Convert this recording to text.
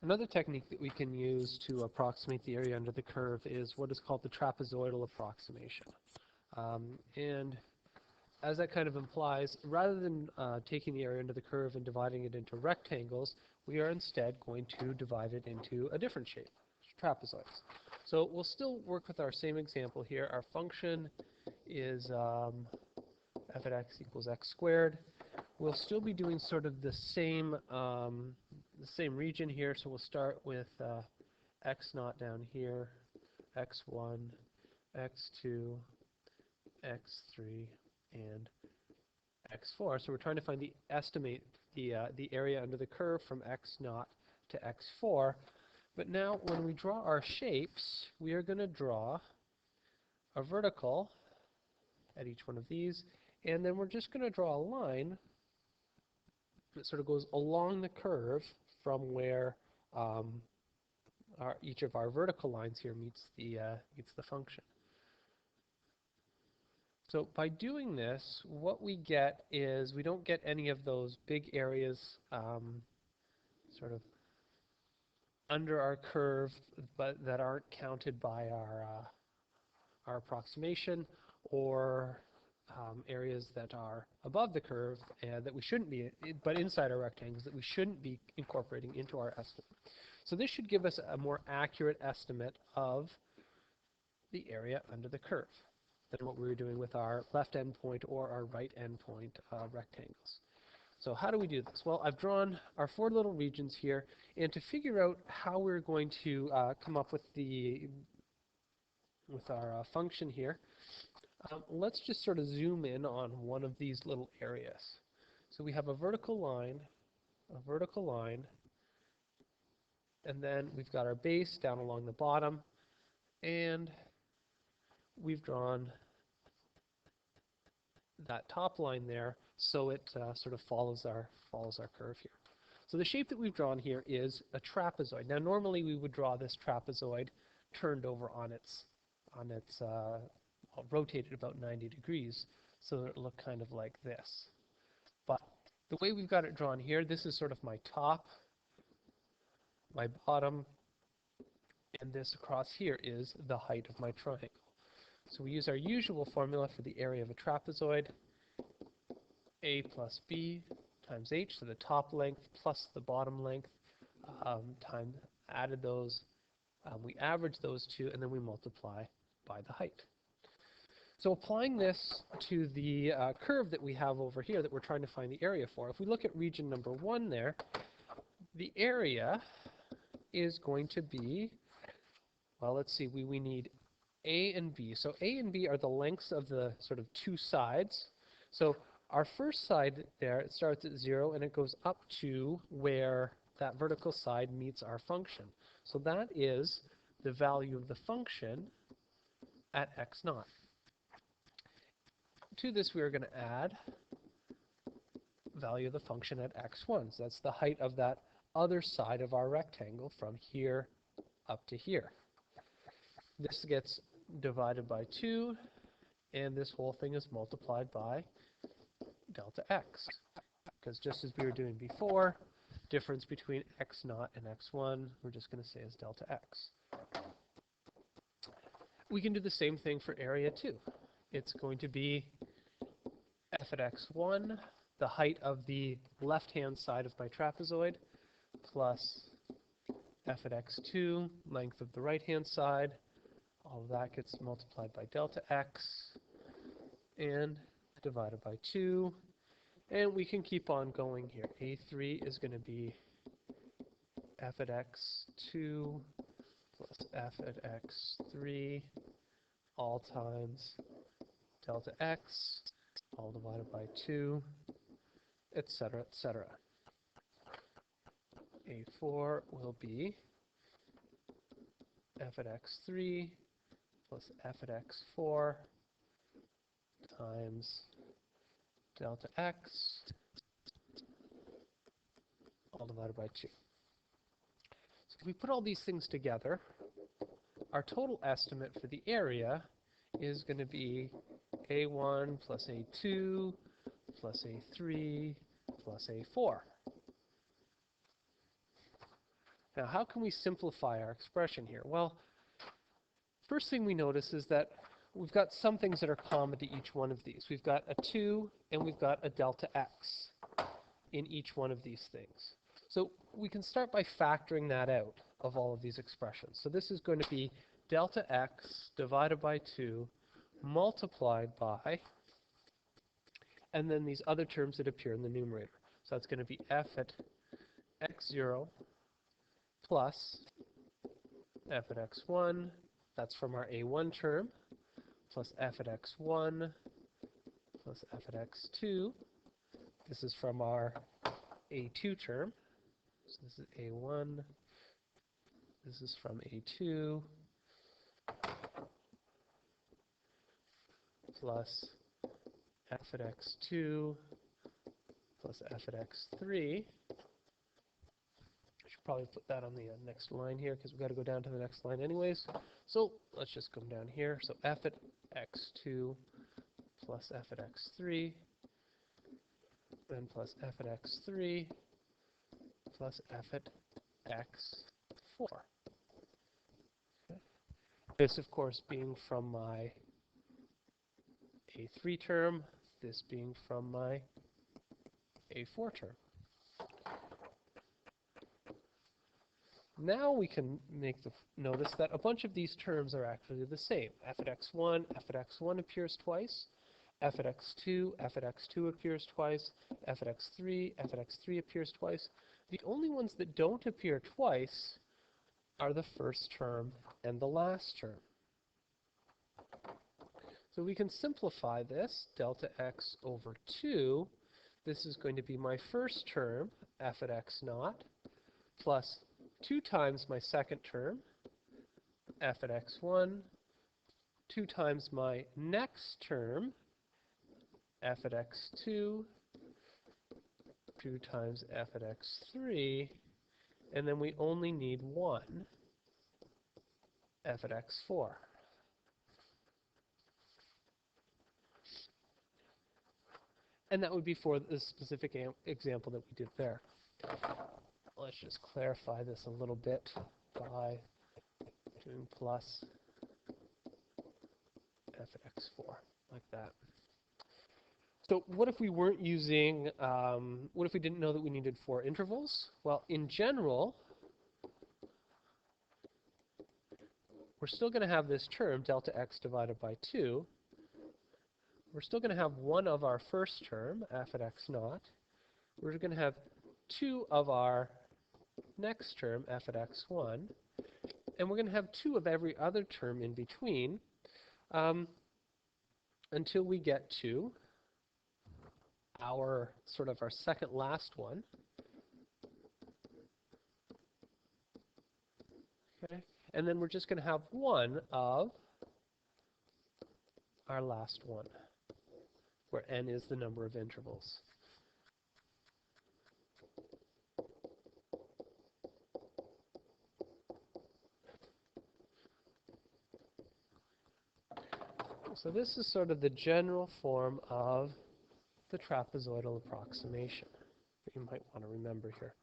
Another technique that we can use to approximate the area under the curve is what is called the trapezoidal approximation. And as that kind of implies, rather than taking the area under the curve and dividing it into rectangles, we are instead going to divide it into a different shape, trapezoids. So we'll still work with our same example here. Our function is f at x equals x squared. We'll still be doing sort of the same region here, so we'll start with x naught down here, x1, x2, x3, and x4. So we're trying to find estimate the area under the curve from x naught to x4. But now when we draw our shapes, we are going to draw a vertical at each one of these, and then we're just going to draw a line that sort of goes along the curve from where each of our vertical lines here meets the function. So by doing this, what we get is we don't get any of those big areas sort of under our curve, but that aren't counted by our approximation, or areas that are above the curve that we shouldn't be, but inside our rectangles that we shouldn't be incorporating into our estimate. So this should give us a more accurate estimate of the area under the curve than what we were doing with our left endpoint or our right endpoint rectangles. So how do we do this? Well, I've drawn our 4 little regions here, and to figure out how we're going to come up with our function here, let's just sort of zoom in on one of these little areas. So we have a vertical line, and then we've got our base down along the bottom, and we've drawn that top line there so it sort of follows our curve here. So the shape that we've drawn here is a trapezoid. Now normally we would draw this trapezoid turned over on its rotated about 90 degrees, so that it look kind of like this. But the way we've got it drawn here, this is sort of my top, my bottom, and this across here is the height of my triangle. So we use our usual formula for the area of a trapezoid, a plus b times h, so the top length plus the bottom length, added those, we average those two, and then we multiply by the height. So applying this to the curve that we have over here that we're trying to find the area for, if we look at region number 1 there, the area is going to be, well, let's see, we need A and B. So A and B are the lengths of the sort of 2 sides. So our first side there, it starts at 0 and it goes up to where that vertical side meets our function. So that is the value of the function at x naught. To this we are going to add value of the function at x1. So that's the height of that other side of our rectangle from here up to here. This gets divided by 2, and this whole thing is multiplied by delta x. Because just as we were doing before, difference between x naught and x1, we're just going to say is delta x. We can do the same thing for area 2. It's going to be f at x1, the height of the left-hand side of my trapezoid, plus f at x2, length of the right-hand side. All of that gets multiplied by delta x and divided by 2. And we can keep on going here. A3 is going to be f at x2 plus f at x3 all times delta x, all divided by 2, etc., etc. A4 will be f at x3 plus f at x4 times delta x, all divided by 2. So if we put all these things together, our total estimate for the area is going to be A1 plus A2 plus A3 plus A4. Now, how can we simplify our expression here? Well, first thing we notice is that we've got some things that are common to each one of these. We've got a 2 and we've got a delta x in each one of these things. So we can start by factoring that out of all of these expressions. So this is going to be delta x divided by 2 multiplied by, and then these other terms that appear in the numerator. So that's going to be f at x0 plus f at x1, that's from our a1 term, plus f at x1 plus f at x2. This is from our a2 term. So this is a1, this is from a2, plus f at x2 plus f at x3. I should probably put that on the next line here because we've got to go down to the next line anyways. So let's just come down here. So f at x2 plus f at x3, then plus f at x3 plus f at x4. Okay. This, of course, being from my a3 term, this being from my a4 term. Now we can notice that a bunch of these terms are actually the same. F at x1 appears twice. F at x2 appears twice. F at x3 appears twice. The only ones that don't appear twice are the first term and the last term. So we can simplify this. Delta x over 2. This is going to be my first term, f at x0, plus 2 times my second term, f at x1, 2 times my next term, f at x2, 2 times f at x3, and then we only need 1, f at x4. And that would be for the specific example that we did there. Let's just clarify this a little bit by doing plus f at x4, like that. So what if we weren't using, what if we didn't know that we needed 4 intervals? Well, in general, we're still going to have this term, delta x divided by 2. We're still going to have 1 of our first term, f at x0. We're going to have 2 of our next term, f at x1. And we're going to have 2 of every other term in between until we get to our second last one. Okay? And then we're just going to have 1 of our last one, where n is the number of intervals. So this is sort of the general form of the trapezoidal approximation that you might want to remember here.